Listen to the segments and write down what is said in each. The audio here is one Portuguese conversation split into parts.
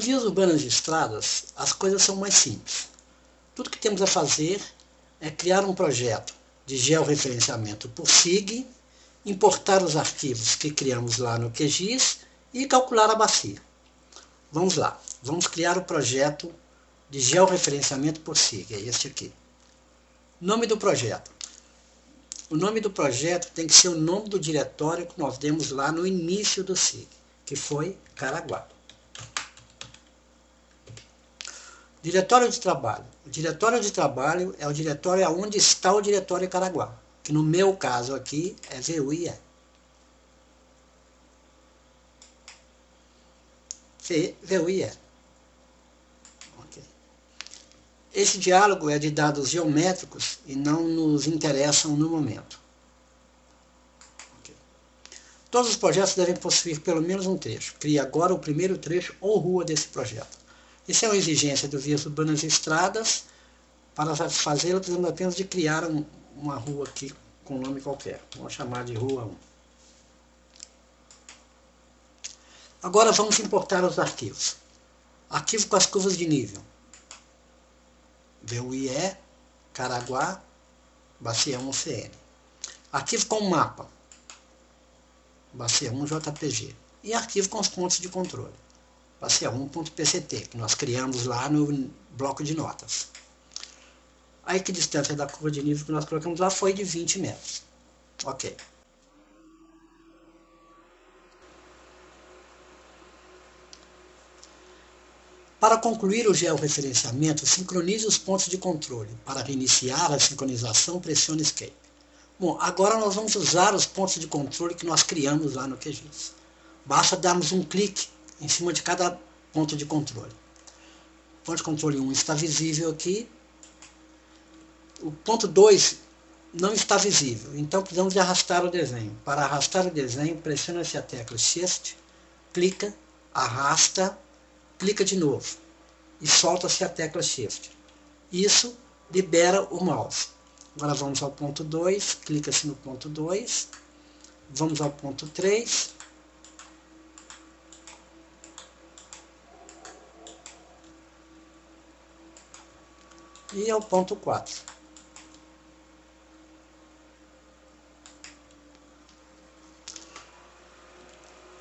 vias urbanas e estradas, as coisas são mais simples. Tudo que temos a fazer é criar um projeto de georreferenciamento por SIG, importar os arquivos que criamos lá no QGIS e calcular a bacia. Vamos lá, vamos criar o projeto de georreferenciamento por SIG, é este aqui. Nome do projeto. O nome do projeto tem que ser o nome do diretório que nós demos lá no início do SIG, que foi Caraguá. Diretório de trabalho. O diretório de trabalho é o diretório onde está o diretório Caraguá, que no meu caso aqui é VUIE. VUIE. Okay. Esse diálogo é de dados geométricos e não nos interessam no momento. Okay. Todos os projetos devem possuir pelo menos um trecho. Crie agora o primeiro trecho ou rua desse projeto. Isso é uma exigência do Vias Urbanas e Estradas. Para satisfazê-la, precisamos apenas de criar uma rua aqui com um nome qualquer. Vamos chamar de Rua 1. Agora vamos importar os arquivos. Arquivo com as curvas de nível. VUIE, Caraguá, Bacia 1 CN. Arquivo com mapa. Bacia 1 JPG. E arquivo com os pontos de controle. Bacia 1.pct, que nós criamos lá no bloco de notas. A equidistância da curva de nível que nós colocamos lá foi de 20 metros. Ok. Para concluir o georreferenciamento, sincronize os pontos de controle. Para reiniciar a sincronização, pressione Escape. Bom, agora nós vamos usar os pontos de controle que nós criamos lá no QGIS. Basta darmos um clique em cima de cada ponto de controle. O ponto de controle 1 está visível aqui. O ponto 2 não está visível, então precisamos de arrastar o desenho. Para arrastar o desenho, pressiona-se a tecla Shift, clica, arrasta, clica de novo e solta-se a tecla Shift. Isso libera o mouse. Agora vamos ao ponto 2, clica-se no ponto 2, vamos ao ponto 3, e ao ponto 4.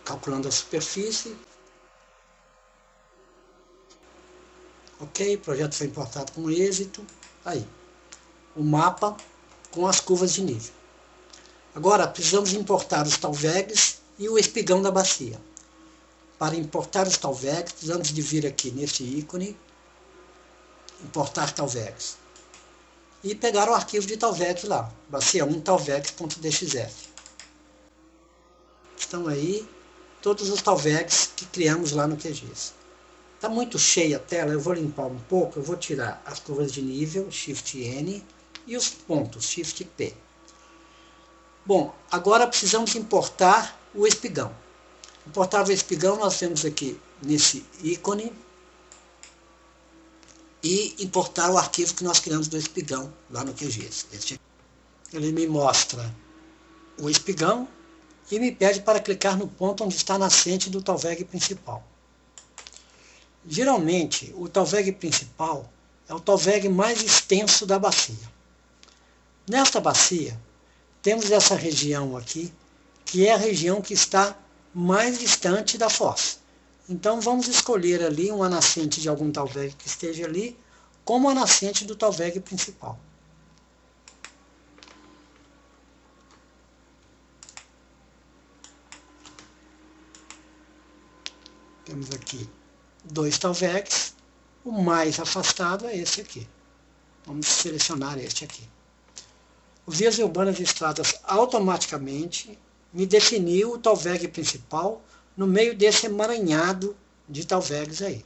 Calculando a superfície. Ok, o projeto foi importado com êxito. Aí, o mapa com as curvas de nível. Agora, precisamos importar os talvegs e o espigão da bacia. Para importar os talvegs, precisamos de vir aqui neste ícone, importar talvegs. E pegar o arquivo de talvegs lá, bacia 1 talvegs.dxf. Estão aí todos os talvegs que criamos lá no QGIS. Está muito cheia a tela, eu vou limpar um pouco, eu vou tirar as curvas de nível, Shift N, e os pontos, Shift P. Bom, agora precisamos importar o espigão. Importar o espigão, nós temos aqui nesse ícone, e importar o arquivo que nós criamos do espigão lá no QGIS. Ele me mostra o espigão e me pede para clicar no ponto onde está a nascente do talveg principal. Geralmente, o talveg principal é o talveg mais extenso da bacia. Nesta bacia, temos essa região aqui, que é a região que está mais distante da fossa. Então vamos escolher ali uma nascente de algum talveg que esteja ali, como a nascente do talveg principal. Temos aqui 2 talvegs, o mais afastado é esse aqui. Vamos selecionar este aqui. O Vias Urbanas e Estradas automaticamente me definiu o talveg principal no meio desse emaranhado de talvegs aí.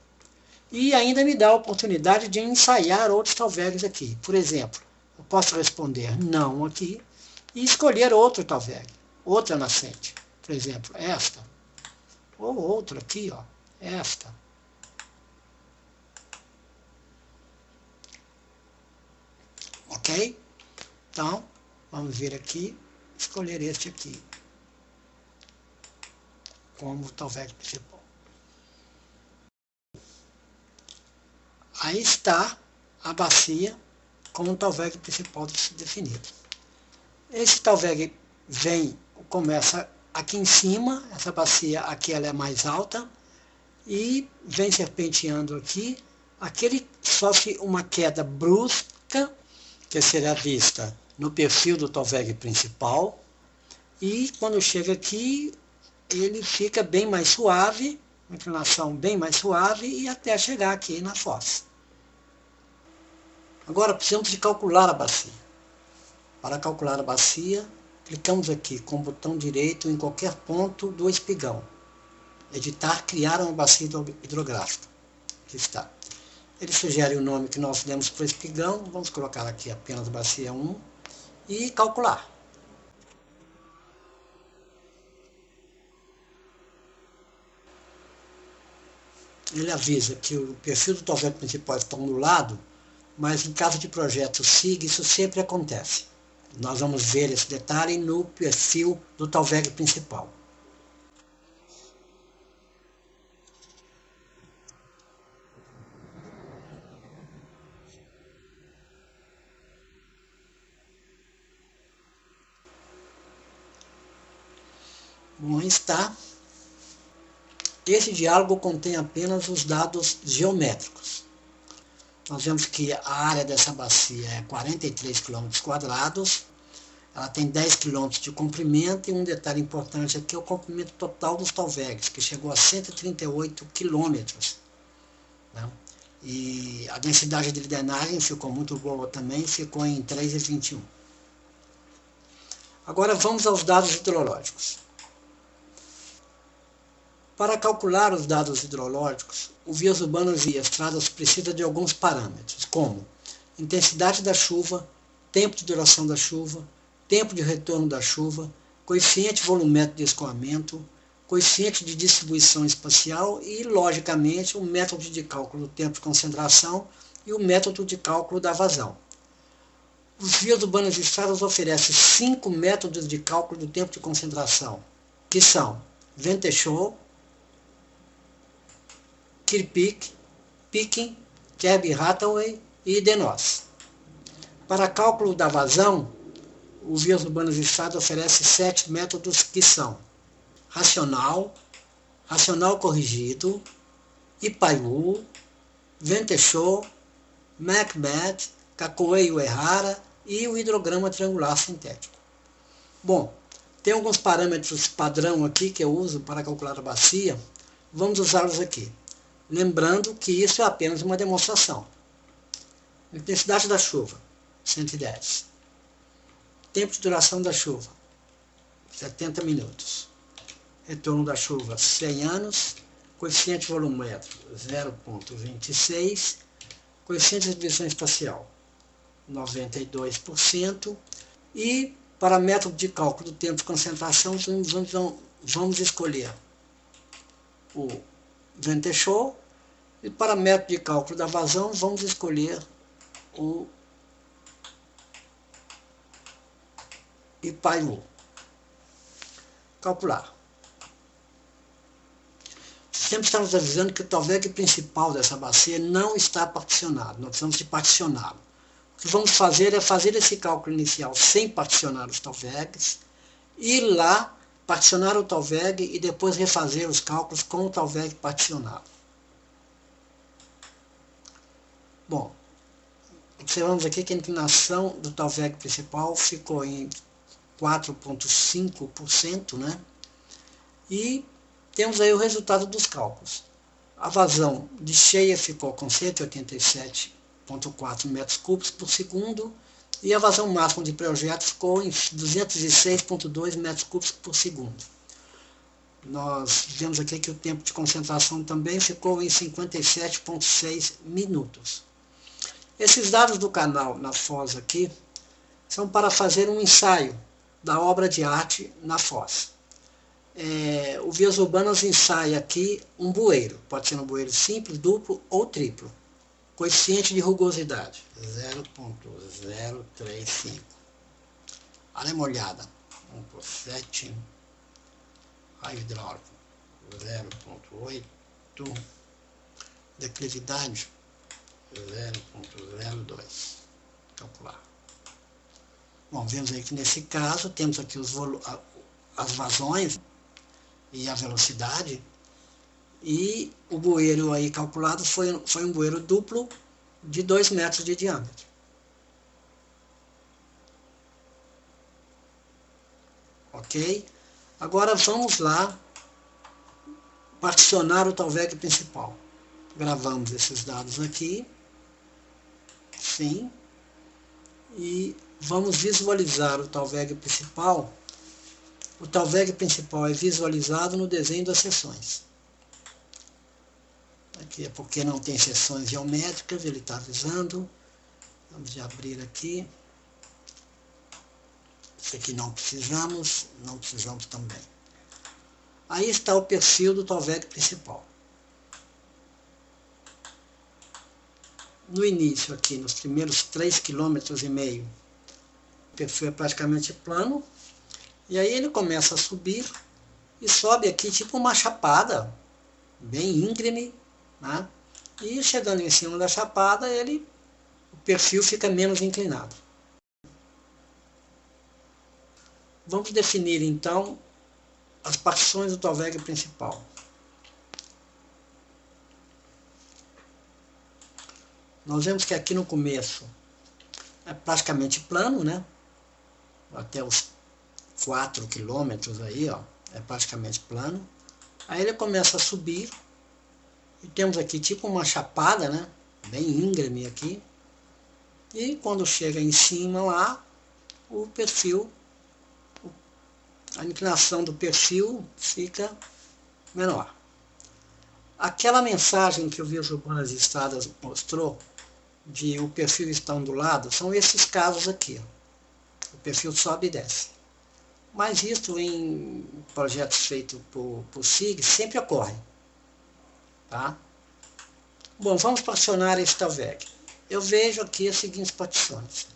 E ainda me dá a oportunidade de ensaiar outros talvegs aqui. Por exemplo, eu posso responder não aqui e escolher outro talveg, outra nascente. Por exemplo, esta. Ou outro aqui, ó, esta. Ok? Então, vamos vir aqui, escolher este aqui como talveg principal. aí está a bacia com o talveg principal definido. Esse talveg começa aqui em cima, essa bacia aqui ela é mais alta, e vem serpenteando aqui. Aqui ele sofre uma queda brusca, que será vista no perfil do talveg principal, e quando chega aqui, ele fica bem mais suave, uma inclinação bem mais suave, e até chegar aqui na foz. Agora precisamos de calcular a bacia. Para calcular a bacia, clicamos aqui com o botão direito em qualquer ponto do espigão. Editar, criar uma bacia hidrográfica. Aqui está. Ele sugere o nome que nós demos para o espigão. Vamos colocar aqui apenas bacia 1 e calcular. Ele avisa que o perfil do talveg principal está no lado, mas em caso de projeto SIG isso sempre acontece. Nós vamos ver esse detalhe no perfil do talveg principal. Bom, aí está. Esse diálogo contém apenas os dados geométricos. Nós vemos que a área dessa bacia é 43 km², ela tem 10 km de comprimento, e um detalhe importante aqui é o comprimento total dos talvegs, que chegou a 138 km. Né? E a densidade de drenagem ficou muito boa também, ficou em 3,21. Agora vamos aos dados hidrológicos. Para calcular os dados hidrológicos, o Vias Urbanas e Estradas precisa de alguns parâmetros, como intensidade da chuva, tempo de duração da chuva, tempo de retorno da chuva, coeficiente volumétrico de escoamento, coeficiente de distribuição espacial e, logicamente, o método de cálculo do tempo de concentração e o método de cálculo da vazão. Os Vias Urbanas e Estradas oferecem 5 métodos de cálculo do tempo de concentração, que são Venteschow, Kirkpatrick, Picking, Kirby-Hathaway e Denos. Para cálculo da vazão, o Vias Urbanas e Estradas oferece 7 métodos que são racional, racional corrigido, Ipaiwu, Venteschow, Macbeth, Cacoei-Uehara e o hidrograma triangular sintético. Bom, tem alguns parâmetros padrão aqui que eu uso para calcular a bacia, vamos usá-los aqui. Lembrando que isso é apenas uma demonstração. Intensidade da chuva, 110. Tempo de duração da chuva, 70 minutos. Retorno da chuva, 100 anos. Coeficiente volumétrico, 0,26. Coeficiente de distribuição espacial, 92%. E para método de cálculo do tempo de concentração, vamos escolher o Venteschow, e para método de cálculo da vazão vamos escolher o Ipaiwu. Calcular. Sempre estamos avisando que o talveg principal dessa bacia não está particionado, nós precisamos de particioná-lo. O que vamos fazer é fazer esse cálculo inicial sem particionar os talvegs, ir lá, particionar o talveg e depois refazer os cálculos com o talveg particionado. Bom, observamos aqui que a inclinação do talveg principal ficou em 4,5%, né? E temos aí o resultado dos cálculos. A vazão de cheia ficou com 187,4 metros cúbicos por segundo, e a vazão máxima de projeto ficou em 206,2 metros cúbicos por segundo. Nós vemos aqui que o tempo de concentração também ficou em 57,6 minutos. Esses dados do canal na foz aqui são para fazer um ensaio da obra de arte na foz. O Vias Urbanas ensaia aqui um bueiro, pode ser um bueiro simples, duplo ou triplo. Coeficiente de rugosidade, 0,035. Área molhada, 1,7. Raio hidráulico, 0,8. Declividade, 0,02. Calcular. Bom, vemos aí que nesse caso temos aqui as vazões e a velocidade. E o bueiro aí calculado foi um bueiro duplo de 2 metros de diâmetro. Ok? Agora vamos lá particionar o Talveg principal. Gravamos esses dados aqui. Sim. E vamos visualizar o Talveg principal. O Talveg principal é visualizado no desenho das seções. Aqui é porque não tem seções geométricas, ele está avisando. Vamos abrir aqui. Esse aqui não precisamos também. Aí está o perfil do Talveg principal. No início aqui, nos primeiros 3,5 km, o perfil é praticamente plano. E aí ele começa a subir e sobe aqui tipo uma chapada, bem íngreme, né? E chegando em cima da chapada, o perfil fica menos inclinado. Vamos definir então as partições do Talveg principal. Nós vemos que aqui no começo é praticamente plano, né? Até os 4 km aí, ó, é praticamente plano. Aí ele começa a subir e temos aqui tipo uma chapada, né? Bem íngreme aqui. E quando chega em cima lá, o perfil, a inclinação do perfil fica menor. Aquela mensagem que o Vias Urbanas e Estradas mostrou, de o perfil está ondulado, são esses casos aqui. Ó. O perfil sobe e desce. Mas isso em projetos feitos por SIG sempre ocorre. Tá? Bom, vamos particionar esse Talveg. Eu vejo aqui as seguintes partições.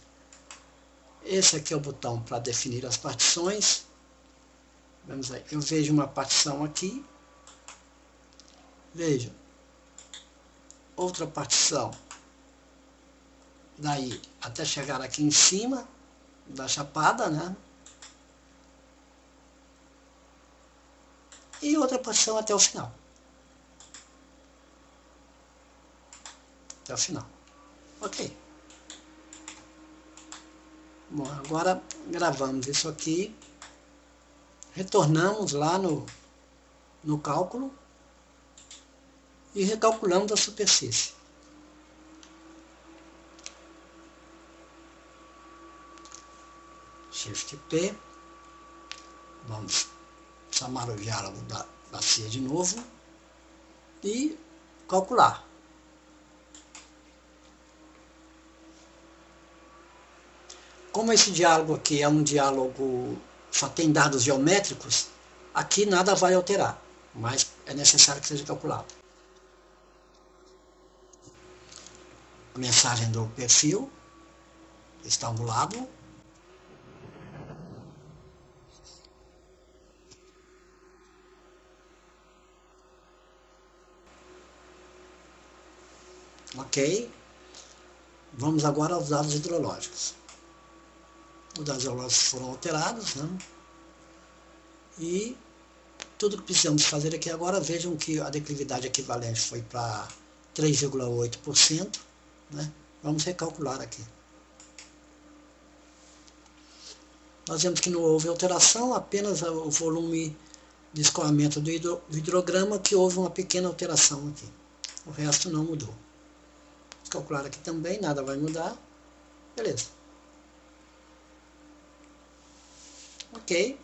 Esse aqui é o botão para definir as partições. Vamos aí. Eu vejo uma partição aqui. Vejo outra partição. Daí até chegar aqui em cima da chapada, né? E outra partição até o final. Até o final. Ok. Bom, agora gravamos isso aqui. Retornamos lá no cálculo e recalculamos a superfície. Shift P. Vamos chamar o diálogo da bacia de novo e calcular. Como esse diálogo aqui é um diálogo, só tem dados geométricos, aqui nada vai alterar, mas é necessário que seja calculado. A mensagem do perfil está angulado. Ok. Vamos agora aos dados hidrológicos. Os dados hidrológicos foram alterados, né? E tudo que precisamos fazer aqui agora, vejam que a declividade equivalente foi para 3,8%, né? Vamos recalcular aqui. Nós vemos que não houve alteração, apenas o volume de escoamento do hidrograma que houve uma pequena alteração aqui. O resto não mudou. Vamos calcular aqui também, nada vai mudar. Beleza. Ok.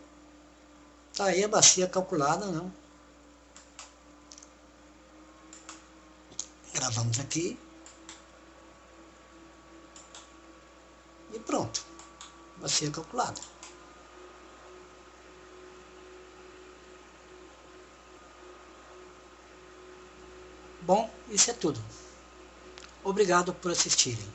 Tá aí a bacia calculada, não? Gravamos aqui. E pronto. Bacia calculada. Bom, isso é tudo. Obrigado por assistirem.